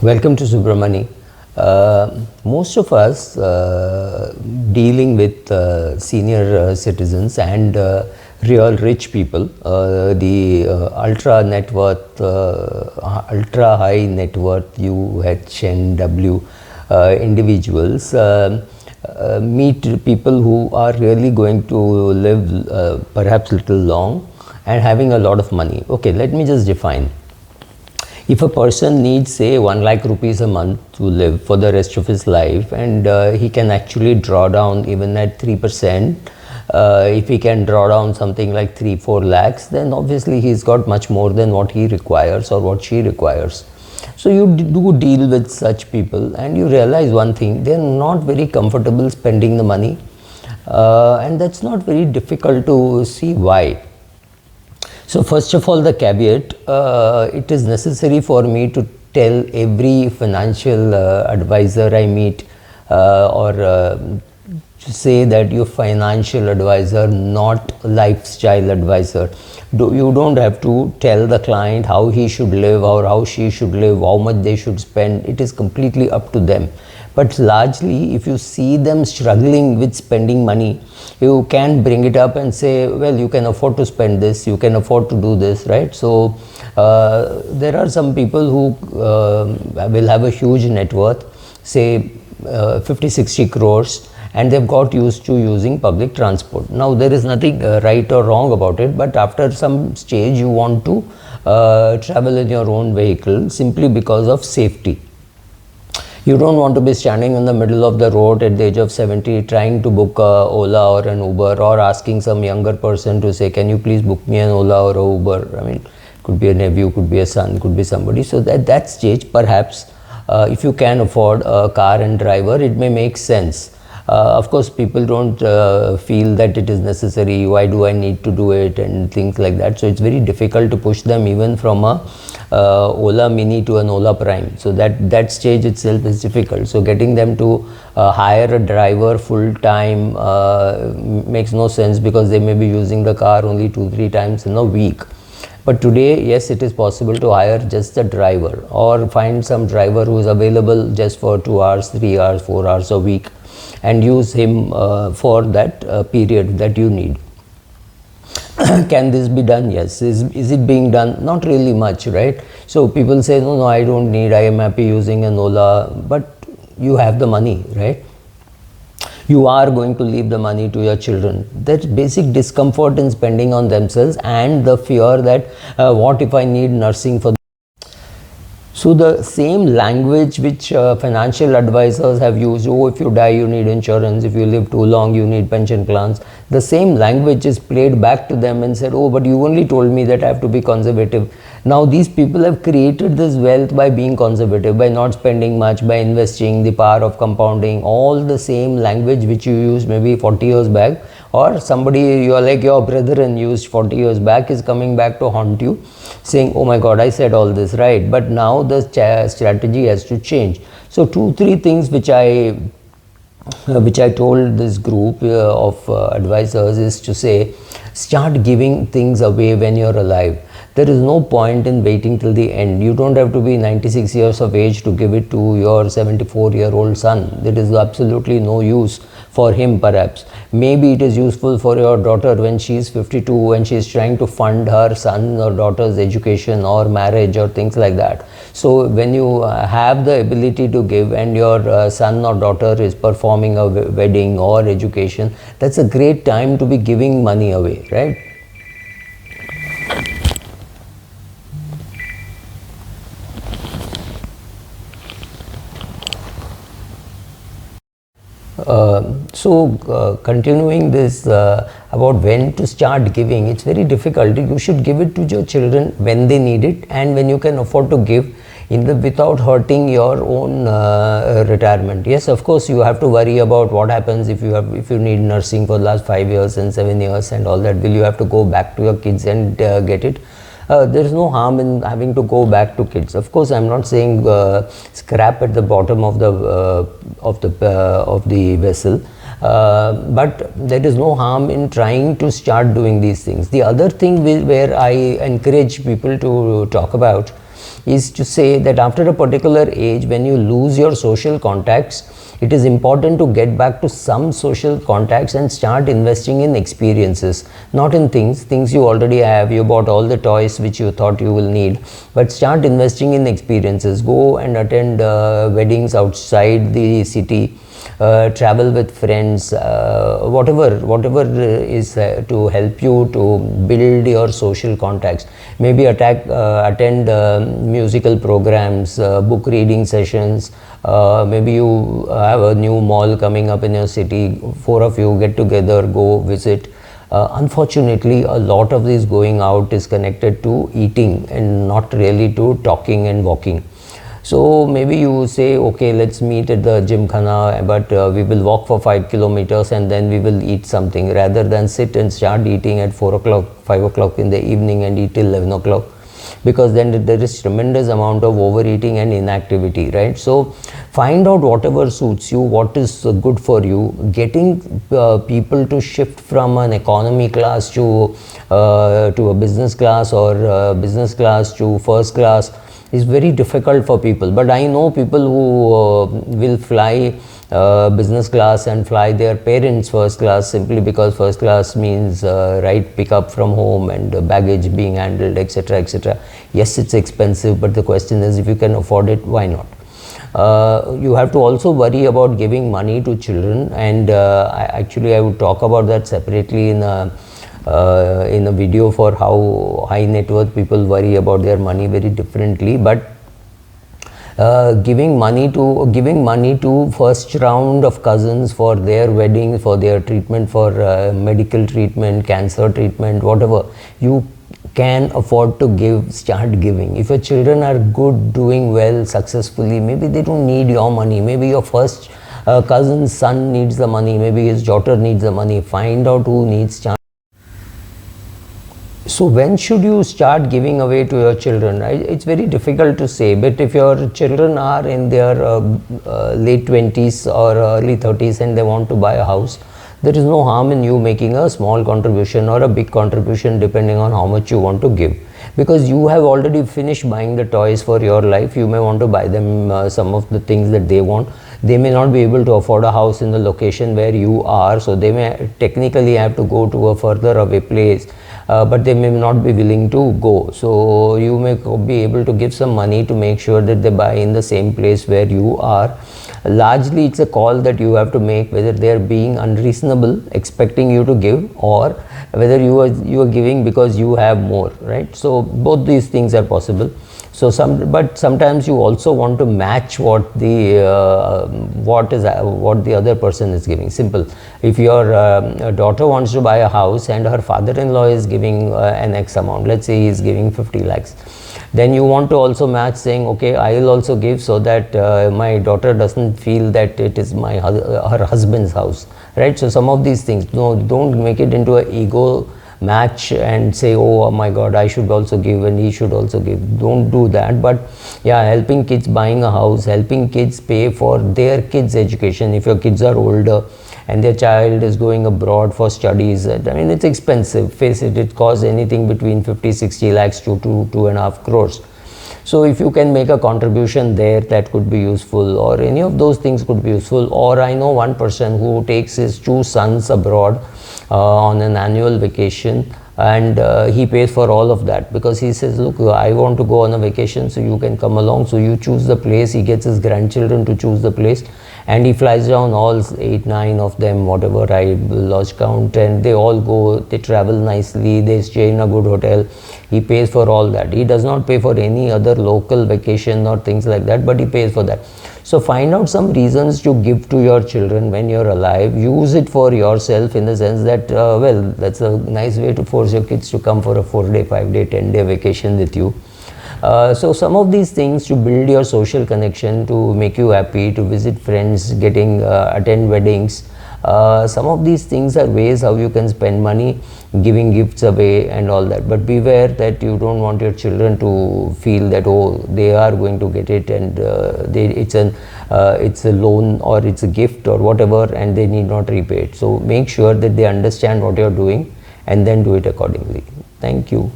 Welcome to Subramani. Most of us dealing with senior citizens and real rich people, the ultra net worth, ultra high net worth UHNW individuals meet people who are really going to live perhaps little long and having a lot of money. Okay, let me just define. If a person needs, say, 1 lakh rupees a month to live for the rest of his life, and he can actually draw down even at 3%, if he can draw down something like 3-4 lakhs, then obviously he's got much more than what he requires or what she requires. So you do deal with such people and you realize one thing: they're not very comfortable spending the money, and that's not very difficult to see why. So first of all, the caveat, it is necessary for me to tell every financial advisor I meet, or to say that your financial advisor, not lifestyle advisor. You don't have to tell the client how he should live or how she should live, how much they should spend. It is completely up to them. But largely, if you see them struggling with spending money, you can bring it up and say, well, you can afford to spend this, you can afford to do this, right? So there are some people who will have a huge net worth, say 50-60 crores, and they've got used to using public transport. Now there is nothing right or wrong about it, but after some stage you want to travel in your own vehicle simply because of safety. You don't want to be standing in the middle of the road at the age of 70 trying to book a Ola or an Uber, or asking some younger person to say, can you please book me an Ola or a Uber? I mean, could be a nephew, could be a son, could be somebody. So at that stage, perhaps if you can afford a car and driver, it may make sense. Of course, people don't feel that it is necessary. Why do I need to do it, and things like that. So it's very difficult to push them even from a Ola Mini to an Ola Prime. So that stage itself is difficult. So getting them to hire a driver full time makes no sense, because they may be using the car only 2-3 times in a week. But today, yes, it is possible to hire just the driver, or find some driver who is available just for 2 hours, 3 hours, 4 hours a week, and use him for that period that you need. Can this be done? Yes. Is it being done? Not really much, right? So people say, no, I don't need, I am happy using an Ola, but you have the money, right? You are going to leave the money to your children. That basic discomfort in spending on themselves, and the fear that what if I need nursing for. So the same language which financial advisors have used, oh, if you die you need insurance, if you live too long you need pension plans, the same language is played back to them and said, oh, but you only told me that I have to be conservative. Now these people have created this wealth by being conservative, by not spending much, by investing, the power of compounding, all the same language which you used maybe 40 years back, or somebody you are like your brethren used 40 years back is coming back to haunt you, saying, oh my God, I said all this, right? But now the strategy has to change. So 2-3 things which I told this group of advisors is to say, start giving things away when you're alive. There is no point in waiting till the end. You don't have to be 96 years of age to give it to your 74-year-old son. There is absolutely no use for him, perhaps. Maybe it is useful for your daughter when she is 52 and she is trying to fund her son or daughter's education or marriage or things like that. So when you have the ability to give, and your son or daughter is performing a wedding or education, that's a great time to be giving money away, right? Continuing this about when to start giving, it's very difficult. You should give it to your children when they need it, and when you can afford to give without hurting your own retirement. Yes, of course, you have to worry about what happens if you need nursing for the last 5 years and 7 years and all that. Will you have to go back to your kids and get it? There is no harm in having to go back to kids. Of course, I'm not saying scrap at the bottom of the vessel, but there is no harm in trying to start doing these things. The other thing where I encourage people to talk about is to say that after a particular age, when you lose your social contacts, it is important to get back to some social contacts and start investing in experiences, not in things you already have. You bought all the toys which you thought you will need, but start investing in experiences. Go and attend weddings outside the city, travel with friends, whatever is to help you to build your social contacts. Maybe attend musical programs, book reading sessions. Maybe you have a new mall coming up in your city, 4 of you get together, go visit. Unfortunately, a lot of this going out is connected to eating and not really to talking and walking. So maybe you say, okay, let's meet at the gymkhana, but we will walk for 5 kilometers and then we will eat something, rather than sit and start eating at 4 o'clock, 5 o'clock in the evening and eat till 11 o'clock. Because then there is tremendous amount of overeating and inactivity, right? So find out whatever suits you, what is good for you. Getting people to shift from an economy class to a business class, or business class to first class, is very difficult for people. But I know people who will fly business class and fly their parents first class, simply because first class means right pickup from home and baggage being handled, etc., etc. Yes, it's expensive, but the question is, if you can afford it, why not? You have to also worry about giving money to children, and I would talk about that separately in a video for how high net worth people worry about their money very differently. But giving money to first round of cousins for their wedding, for their treatment, for medical treatment, cancer treatment, whatever you can afford to give, start giving. If your children are good, doing well, successfully, maybe they don't need your money. Maybe your first cousin's son needs the money, maybe his daughter needs the money. Find out who needs. So when should you start giving away to your children? It's very difficult to say, but if your children are in their late 20s or early 30s and they want to buy a house, there is no harm in you making a small contribution or a big contribution, depending on how much you want to give. Because you have already finished buying the toys for your life, you may want to buy them some of the things that they want. They may not be able to afford a house in the location where you are, so they may technically have to go to a further away place, but they may not be willing to go. So you may be able to give some money to make sure that they buy in the same place where you are. Largely it's a call that you have to make, whether they are being unreasonable expecting you to give, or whether you are giving because you have more, right? So both these things are possible. So but sometimes you also want to match what the other person is giving. Simple. If your daughter wants to buy a house and her father-in-law is giving an X amount, let's say he is giving 50 lakhs, then you want to also match, saying, okay, I will also give, so that my daughter doesn't feel that it is her husband's house, right? So some of these things, no, don't make it into an ego match and say, oh my god, I should also give and he should also give. Don't do that. But yeah, helping kids buying a house, helping kids pay for their kids' education. If your kids are older and their child is going abroad for studies, I mean, it's expensive, face it, it costs anything between 50-60 lakhs to 2.5 crores. So if you can make a contribution there, that could be useful, or any of those things could be useful. Or I know one person who takes his 2 sons abroad on an annual vacation, and he pays for all of that, because he says, look, I want to go on a vacation, so you can come along. So you choose the place, he gets his grandchildren to choose the place, and he flies down all 8-9 of them, whatever I lost count, and they all go, they travel nicely, they stay in a good hotel. He pays for all that. He does not pay for any other local vacation or things like that, but he pays for that. So find out some reasons to give to your children when you're alive. Use it for yourself, in the sense that, well, that's a nice way to force your kids to come for a 4-day, 5-day, 10-day vacation with you. So some of these things to build your social connection, to make you happy, to visit friends, attend weddings. Some of these things are ways how you can spend money, giving gifts away and all that. But beware that you don't want your children to feel that, oh, they are going to get it, and it's a loan or it's a gift or whatever, and they need not repay it. So make sure that they understand what you're doing and then do it accordingly. Thank you.